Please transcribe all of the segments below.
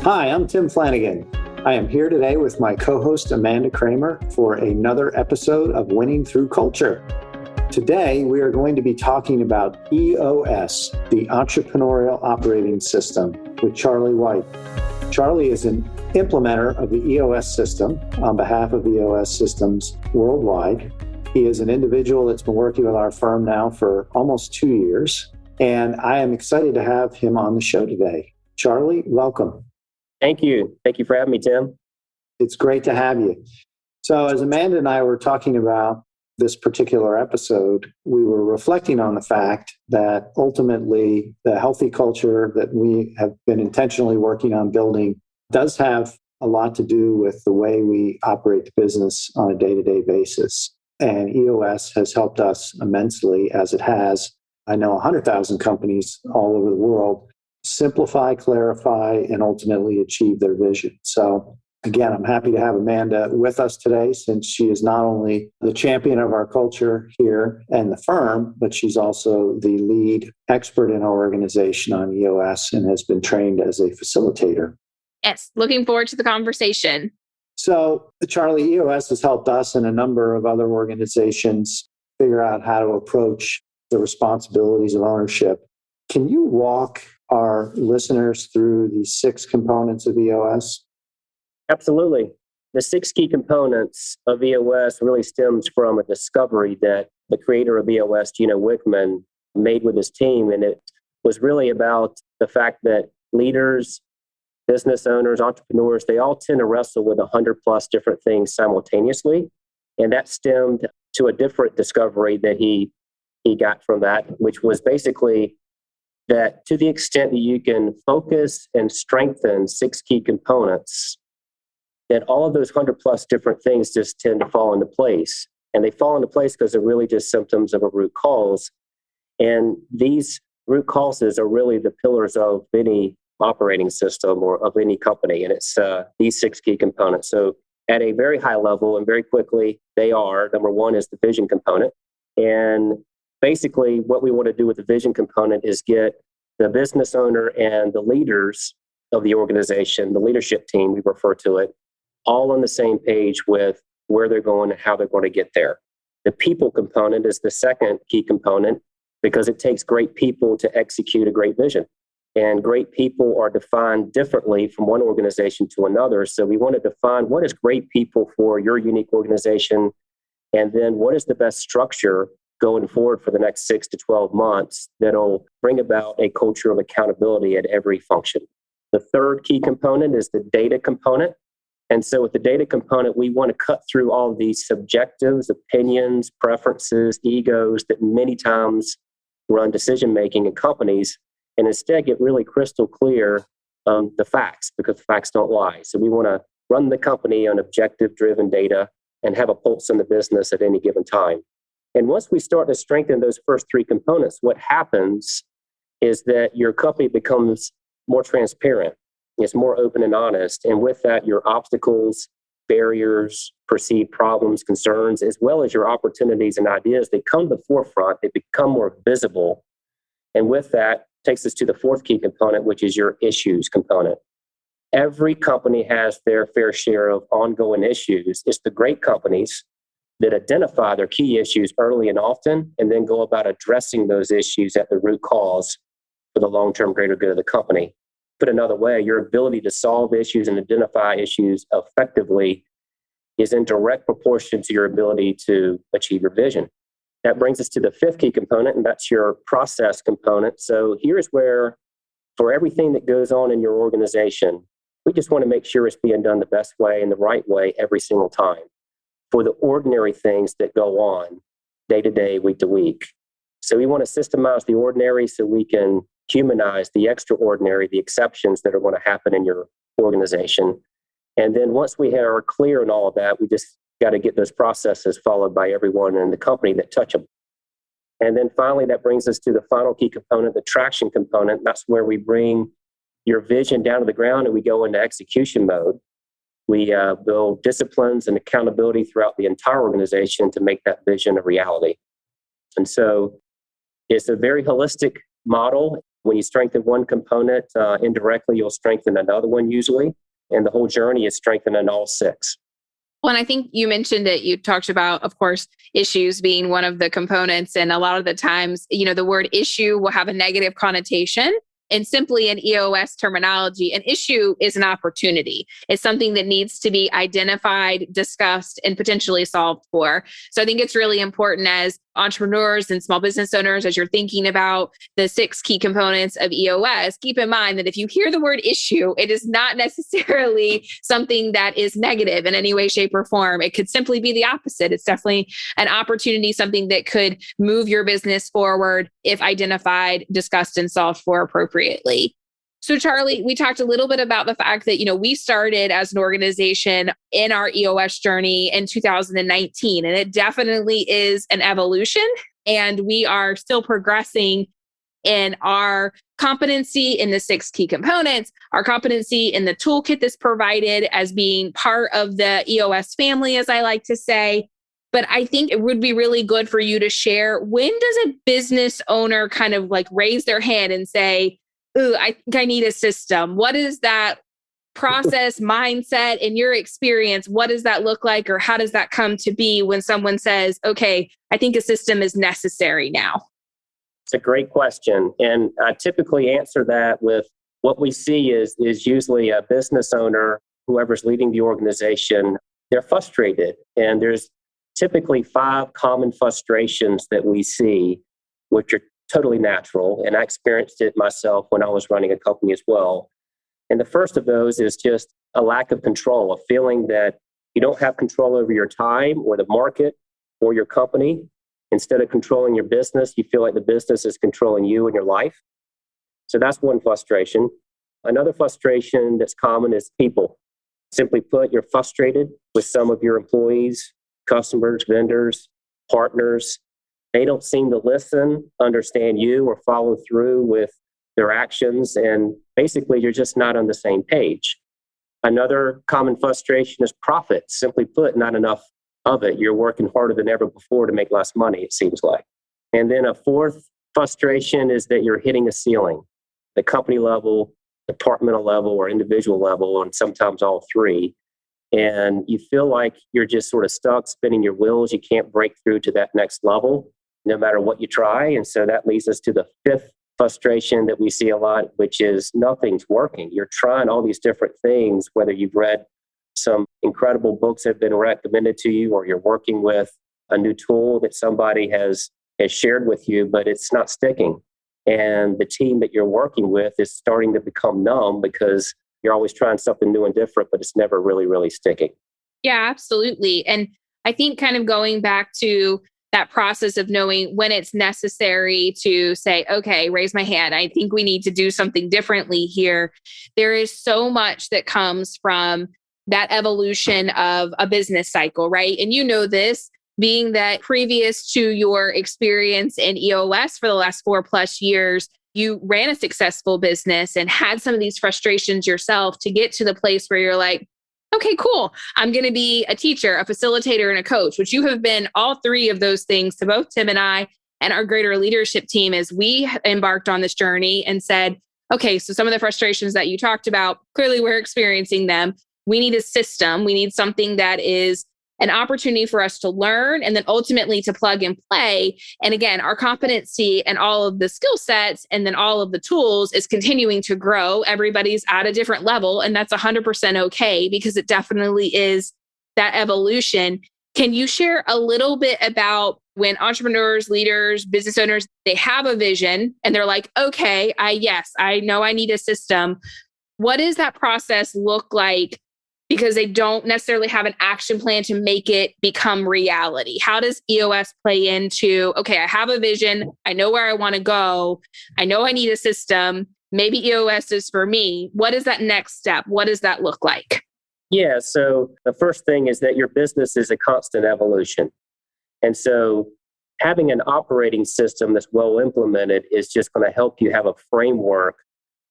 Hi, I'm Tim Flanagan. I am here today with my co-host Amanda Kramer for another episode of Winning Through Culture. Today, we are going to be talking about EOS, the Entrepreneurial Operating System, with Charley White. Charley is an implementer of the EOS system on behalf of EOS Systems worldwide. He is an individual that's been working with our firm now for almost 2 years, and I am excited to have him on the show today. Charley, welcome. Thank you. Thank you for having me, Tim. It's great to have you. So as Amanda and I were talking about this particular episode, we were reflecting on the fact that ultimately the healthy culture that we have been intentionally working on building does have a lot to do with the way we operate the business on a day-to-day basis. And EOS has helped us immensely, as it has, I know, 100,000 companies all over the world simplify, clarify, and ultimately achieve their vision. So again, I'm happy to have Amanda with us today, since she is not only the champion of our culture here and the firm, but she's also the lead expert in our organization on EOS and has been trained as a facilitator. Yes, looking forward to the conversation. So Charley, EOS has helped us and a number of other organizations figure out how to approach the responsibilities of ownership. Can you walk our listeners through the 6 components of EOS? Absolutely. The 6 key components of EOS really stems from a discovery that the creator of EOS, Gino Wickman, made with his team. And it was really about the fact that leaders, business owners, entrepreneurs, they all tend to wrestle with 100 plus different things simultaneously. And that stemmed to a different discovery that he got from that, which was basically that to the extent that you can focus and strengthen 6 key components, that all of those 100 plus different things just tend to fall into place. And they fall into place because they're really just symptoms of a root cause. And these root causes are really the pillars of any operating system or of any company. And it's these 6 key components. So at a very high level and very quickly, they are, number 1 is the vision component. And basically, what we want to do with the vision component is get the business owner and the leaders of the organization, the leadership team, we refer to it, all on the same page with where they're going and how they're going to get there. The people component is the second key component because it takes great people to execute a great vision. And great people are defined differently from one organization to another. So we want to define what is great people for your unique organization, and then what is the best structure going forward for the next 6 to 12 months that'll bring about a culture of accountability at every function. The third key component is the data component. And so with the data component, we want to cut through all of these subjectives, opinions, preferences, egos that many times run decision-making in companies, and instead get really crystal clear on the facts, because the facts don't lie. So we want to run the company on objective-driven data and have a pulse in the business at any given time. And once we start to strengthen those first 3 components, what happens is that your company becomes more transparent. It's more open and honest. And with that, your obstacles, barriers, perceived problems, concerns, as well as your opportunities and ideas, they come to the forefront. They become more visible. And with that, takes us to the 4th key component, which is your issues component. Every company has their fair share of ongoing issues. It's the great companies that identify their key issues early and often, and then go about addressing those issues at the root cause for the long-term greater good of the company. Put another way, your ability to solve issues and identify issues effectively is in direct proportion to your ability to achieve your vision. That brings us to the 5th key component, and that's your process component. So here's where, for everything that goes on in your organization, we just want to make sure it's being done the best way and the right way every single time. For the ordinary things that go on day to day, week to week. So we want to systemize the ordinary so we can humanize the extraordinary, the exceptions that are going to happen in your organization. And then once we are clear on all of that, we just got to get those processes followed by everyone in the company that touch them. And then finally, that brings us to the final key component, the traction component. That's where we bring your vision down to the ground and we go into execution mode. We build disciplines and accountability throughout the entire organization to make that vision a reality. And so it's a very holistic model. When you strengthen one component, indirectly, you'll strengthen another one usually. And the whole journey is strengthening all six. Well, and I think you mentioned it. You talked about, of course, issues being one of the components. And a lot of the times, the word issue will have a negative connotation. And simply in EOS terminology, an issue is an opportunity. It's something that needs to be identified, discussed, and potentially solved for. So I think it's really important as entrepreneurs and small business owners, as you're thinking about the 6 key components of EOS, keep in mind that if you hear the word issue, it is not necessarily something that is negative in any way, shape, or form. It could simply be the opposite. It's definitely an opportunity, something that could move your business forward if identified, discussed, and solved for appropriately. So Charley, we talked a little bit about the fact that, we started as an organization in our EOS journey in 2019, and it definitely is an evolution. And we are still progressing in our competency in the 6 key components, our competency in the toolkit that's provided as being part of the EOS family, as I like to say. But I think it would be really good for you to share, when does a business owner kind of like raise their hand and say, ooh, I think I need a system? What is that process, mindset, in your experience? What does that look like, or how does that come to be when someone says, okay, I think a system is necessary now? It's a great question. And I typically answer that with what we see is usually a business owner, whoever's leading the organization, they're frustrated. And there's typically 5 common frustrations that we see, which are totally natural. And I experienced it myself when I was running a company as well. And the first of those is just a lack of control, a feeling that you don't have control over your time or the market or your company. Instead of controlling your business, you feel like the business is controlling you and your life. So that's one frustration. Another frustration that's common is people. Simply put, you're frustrated with some of your employees, customers, vendors, partners. They don't seem to listen, understand you, or follow through with their actions. And basically, you're just not on the same page. Another common frustration is profit. Simply put, not enough of it. You're working harder than ever before to make less money, it seems like. And then a fourth frustration is that you're hitting a ceiling, the company level, departmental level, or individual level, and sometimes all 3. And you feel like you're just sort of stuck spinning your wheels. You can't break through to that next level, no matter what you try. And so that leads us to the 5th frustration that we see a lot, which is nothing's working. You're trying all these different things, whether you've read some incredible books have been recommended to you, or you're working with a new tool that somebody has shared with you, but it's not sticking. And the team that you're working with is starting to become numb because you're always trying something new and different, but it's never really, really sticking. Yeah, absolutely. And I think kind of going back to that process of knowing when it's necessary to say, okay, raise my hand. I think we need to do something differently here. There is so much that comes from that evolution of a business cycle, right? And you know this, being that previous to your experience in EOS for the last 4+ years, you ran a successful business and had some of these frustrations yourself to get to the place where you're like, okay, cool. I'm going to be a teacher, a facilitator, and a coach, which you have been all 3 of those things to both Tim and I and our greater leadership team as we embarked on this journey and said, okay, so some of the frustrations that you talked about, clearly we're experiencing them. We need a system. We need something that is an opportunity for us to learn and then ultimately to plug and play. And again, our competency and all of the skill sets and then all of the tools is continuing to grow. Everybody's at a different level, and that's 100% okay because it definitely is that evolution. Can you share a little bit about when entrepreneurs, leaders, business owners, they have a vision and they're like, okay, I know I need a system. What does that process look like? Because they don't necessarily have an action plan to make it become reality. How does EOS play into, okay, I have a vision. I know where I want to go. I know I need a system. Maybe EOS is for me. What is that next step? What does that look like? Yeah, so the first thing is that your business is a constant evolution. And so having an operating system that's well implemented is just going to help you have a framework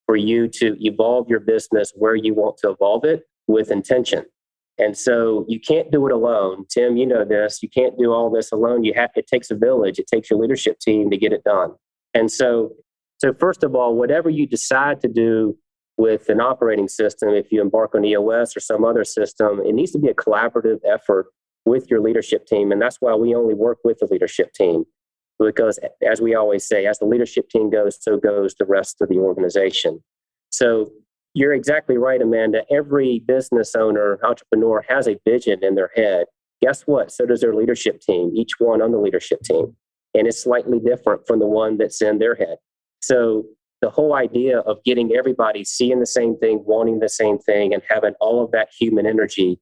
for you to evolve your business where you want to evolve it with intention. And so you can't do it alone. Tim, you know this. You can't do all this alone. It takes a village. It takes your leadership team to get it done. And so So first of all, whatever you decide to do with an operating system, if you embark on EOS or some other system, it needs to be a collaborative effort with your leadership team. And that's why we only work with the leadership team. Because as we always say, as the leadership team goes, so goes the rest of the organization. So you're exactly right, Amanda. Every business owner, entrepreneur has a vision in their head. Guess what? So does their leadership team, each one on the leadership team. And it's slightly different from the one that's in their head. So the whole idea of getting everybody seeing the same thing, wanting the same thing, and having all of that human energy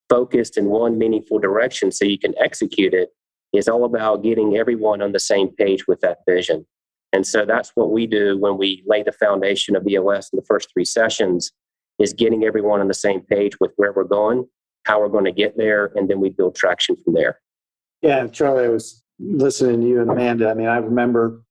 focused in one meaningful direction so you can execute it is all about getting everyone on the same page with that vision. And so that's what we do when we lay the foundation of EOS in the first 3 sessions, is getting everyone on the same page with where we're going, how we're going to get there, and then we build traction from there. Yeah, Charlie, I was listening to you and Amanda. I mean, I remember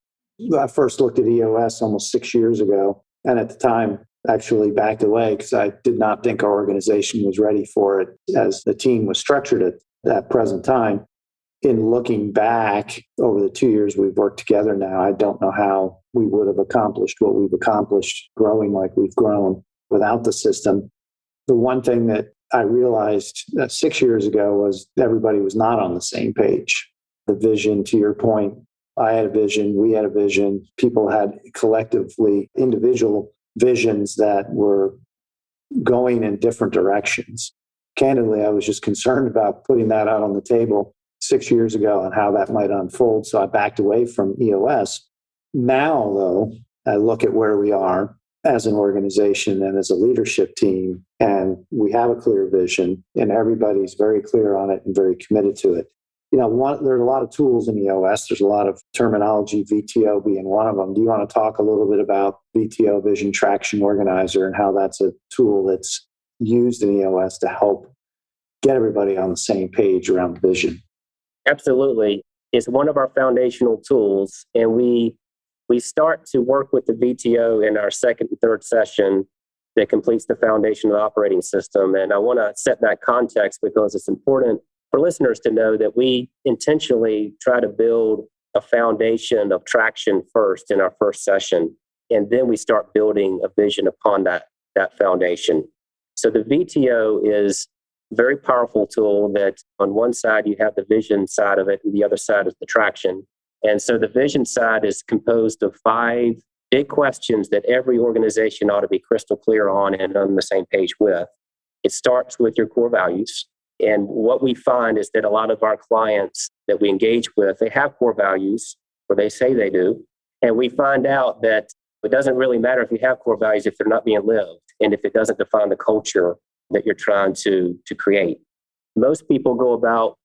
I first looked at EOS almost 6 years ago, and at the time actually backed away because I did not think our organization was ready for it as the team was structured at that present time. In looking back over the 2 years we've worked together now, I don't know how we would have accomplished what we've accomplished growing like we've grown without the system. The one thing that I realized 6 years ago was everybody was not on the same page. The vision, to your point, I had a vision, we had a vision, people had collectively individual visions that were going in different directions. Candidly, I was just concerned about putting that out on the table 6 years ago and how that might unfold. So I backed away from EOS. Now, though, I look at where we are as an organization and as a leadership team, and we have a clear vision, and everybody's very clear on it and very committed to it. You know, there's a lot of tools in EOS. There's a lot of terminology, VTO being one of them. Do you want to talk a little bit about VTO, Vision Traction Organizer, and how that's a tool that's used in EOS to help get everybody on the same page around vision? Absolutely. It's one of our foundational tools, and we start to work with the VTO in our second and third session that completes the foundation of the operating system. And I want to set that context because it's important for listeners to know that we intentionally try to build a foundation of traction first in our first session, and then we start building a vision upon that foundation. So the VTO is a very powerful tool that on one side you have the vision side of it, and the other side is the traction. And so the vision side is composed of 5 big questions that every organization ought to be crystal clear on and on the same page with. It starts with your core values. And what we find is that a lot of our clients that we engage with, they have core values, or they say they do. And we find out that it doesn't really matter if you have core values if they're not being lived, and if it doesn't define the culture that you're trying to create. Most people go about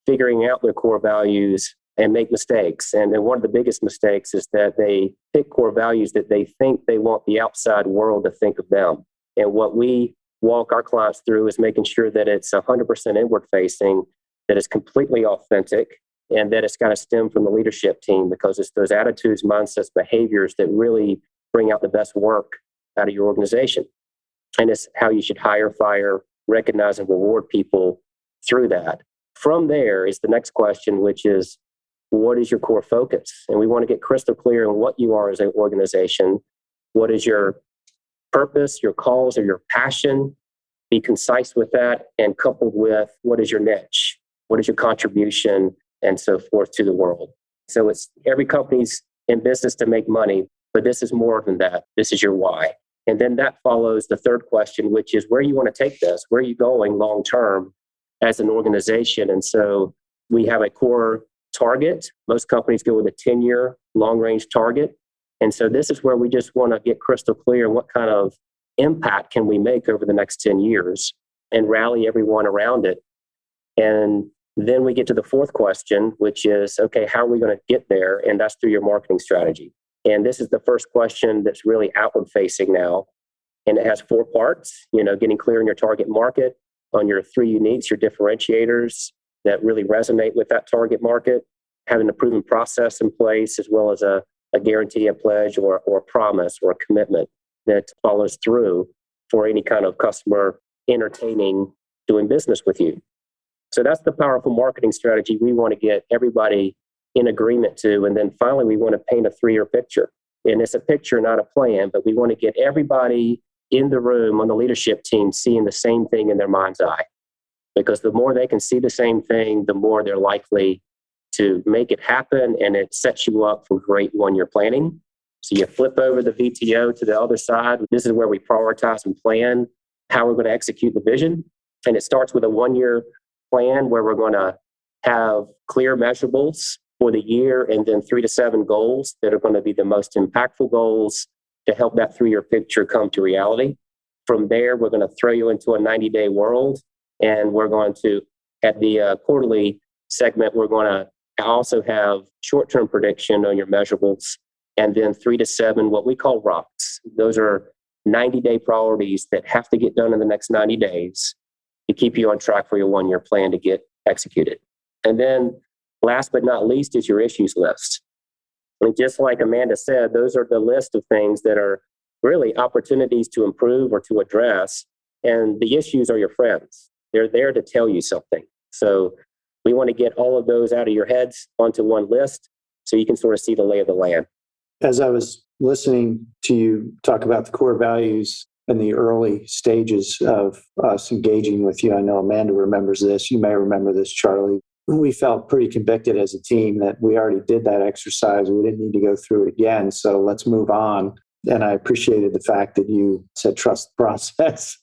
figuring out their core values and make mistakes. And then one of the biggest mistakes is that they pick core values that they think they want the outside world to think of them. And what we walk our clients through is making sure that it's 100% inward facing, that it's completely authentic, and that it's got to stem from the leadership team, because it's those attitudes, mindsets, behaviors that really bring out the best work out of your organization. And it's how you should hire, fire, recognize, and reward people through that. From there is the next question, which is, what is your core focus? And we want to get crystal clear on what you are as an organization. What is your purpose, your cause, or your passion? Be concise with that, and coupled with what is your niche? What is your contribution, and so forth to the world? So it's every company's in business to make money, but this is more than that. This is your why. And then that follows the third question, which is where you want to take this? Where are you going long term as an organization? And so we have a core target. Most companies go with a 10-year long-range target. And so this is where we just want to get crystal clear what kind of impact can we make over the next 10 years and rally everyone around it. And then we get to the fourth question, which is, okay, how are we going to get there? And that's through your marketing strategy. And this is the first question that's really outward facing now. And it has 4 parts, getting clear in your target market, on your 3 uniques, your differentiators that really resonate with that target market, having a proven process in place, as well as a guarantee, a pledge, or a promise, or a commitment that follows through for any kind of customer entertaining doing business with you. So that's the powerful marketing strategy we want to get everybody in agreement to. And then finally, we want to paint a 3-year picture. And it's a picture, not a plan, but we want to get everybody in the room on the leadership team seeing the same thing in their mind's eye. Because the more they can see the same thing, the more they're likely to make it happen, and it sets you up for great one-year planning. So you flip over the VTO to the other side. This is where we prioritize and plan how we're going to execute the vision. And it starts with a one-year plan where we're going to have clear measurables for the year, and then 3 to 7 goals that are going to be the most impactful goals to help that 3-year picture come to reality. From there, we're going to throw you into a 90-day world, and we're going to, at the quarterly segment, we're going to also have short-term prediction on your measurables, and then 3 to 7, what we call rocks. Those are 90-day priorities that have to get done in the next 90 days to keep you on track for your one-year plan to get executed. And then last but not least is your issues list. And just like Amanda said, those are the list of things that are really opportunities to improve or to address. And the issues are your friends. They're there to tell you something. So we want to get all of those out of your heads onto one list so you can sort of see the lay of the land. As I was listening to you talk about the core values in the early stages of us engaging with you, I know Amanda remembers this. You may remember this, Charley. We felt pretty convicted as a team that we already did that exercise. We didn't need to go through it again. So let's move on. And I appreciated the fact that you said trust the process.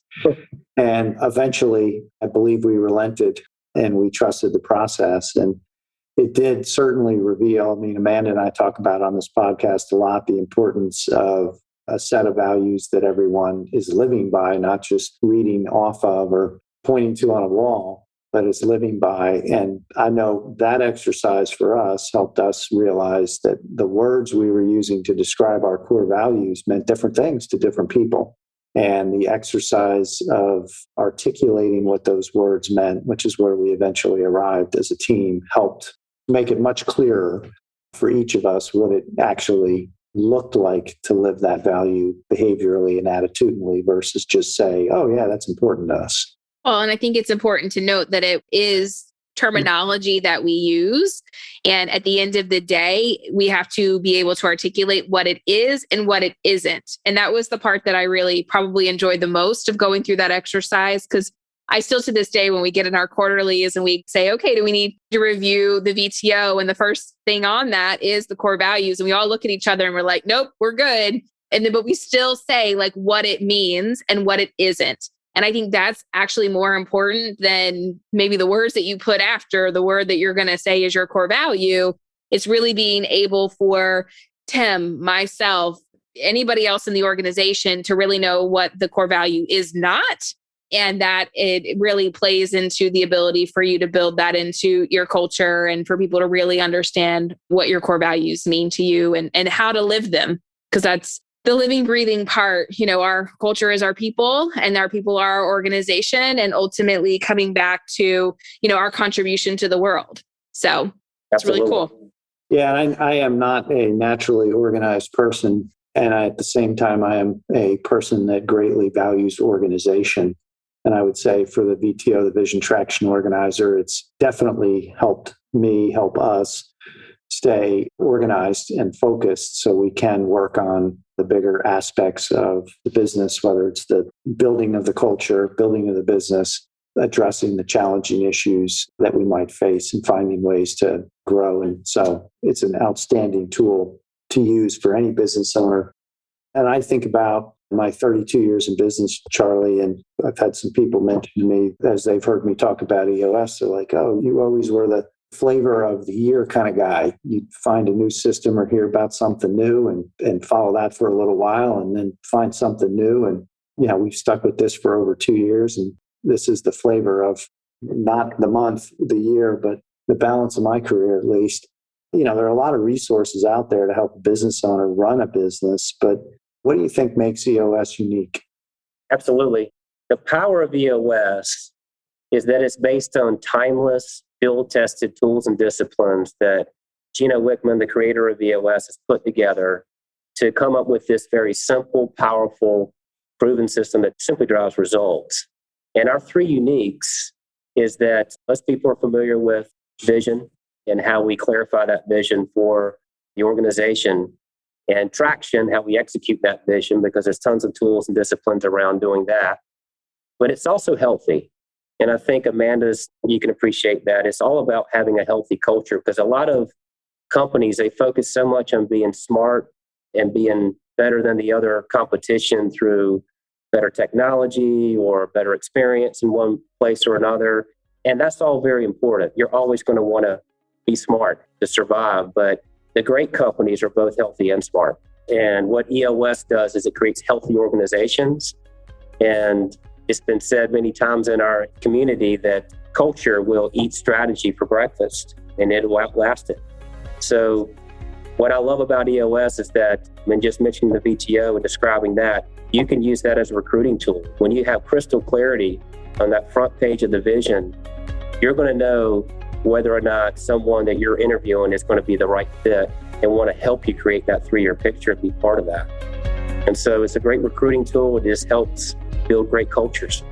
And eventually, I believe we relented and we trusted the process. And it did certainly reveal, I mean, Amanda and I talk about on this podcast a lot, the importance of a set of values that everyone is living by, not just reading off of or pointing to on a wall, but is living by. And I know that exercise for us helped us realize that the words we were using to describe our core values meant different things to different people. And the exercise of articulating what those words meant, which is where we eventually arrived as a team, helped make it much clearer for each of us what it actually looked like to live that value behaviorally and attitudinally versus just say, oh, yeah, that's important to us. Well, and I think it's important to note that it is terminology that we use. And at the end of the day, we have to be able to articulate what it is and what it isn't. And that was the part that I really probably enjoyed the most of going through that exercise, because I still to this day, when we get in our quarterlies and we say, okay, do we need to review the VTO? And the first thing on that is the core values. And we all look at each other and we're like, nope, we're good. And then, but we still say like what it means and what it isn't. And I think that's actually more important than maybe the words that you put after the word that you're going to say is your core value. It's really being able for Tim, myself, anybody else in the organization to really know what the core value is not. And that it really plays into the ability for you to build that into your culture and for people to really understand what your core values mean to you and how to live them. Because that's the living, breathing part. You know, our culture is our people and our people are our organization, and ultimately coming back to, you know, our contribution to the world. So it's really cool. Yeah, I am not a naturally organized person. And at the same time, I am a person that greatly values organization. And I would say for the VTO, the Vision Traction Organizer, it's definitely helped me, help us stay organized and focused so we can work on the bigger aspects of the business, whether it's the building of the culture, building of the business, addressing the challenging issues that we might face and finding ways to grow. And so it's an outstanding tool to use for any business owner. And I think about my 32 years in business, Charley, and I've had some people mention to me as they've heard me talk about EOS, they're like, oh, you always were the flavor of the year kind of guy. You'd find a new system or hear about something new and follow that for a little while and then find something new. And, you know, we've stuck with this for over 2 years. And this is the flavor of not the month, the year, but the balance of my career, at least. You know, there are a lot of resources out there to help a business owner run a business, but what do you think makes EOS unique? Absolutely. The power of EOS is that it's based on timeless, field-tested tools and disciplines that Gino Wickman, the creator of EOS, has put together to come up with this very simple, powerful, proven system that simply drives results. And our 3 uniques is that most people are familiar with vision and how we clarify that vision for the organization. and traction, how we execute that vision, because there's tons of tools and disciplines around doing that. But it's also healthy. And I think Amanda's, you can appreciate that. It's all about having a healthy culture, because a lot of companies, they focus so much on being smart and being better than the other competition through better technology or better experience in one place or another. And that's all very important. You're always going to want to be smart to survive, but the great companies are both healthy and smart. And what EOS does is it creates healthy organizations. And it's been said many times in our community that culture will eat strategy for breakfast and it'll outlast it. So what I love about EOS is that, when just mentioning the VTO and describing that, you can use that as a recruiting tool. When you have crystal clarity on that front page of the vision, you're going to know whether or not someone that you're interviewing is going to be the right fit and want to help you create that 3-year picture and be part of that. And so it's a great recruiting tool. It just helps build great cultures.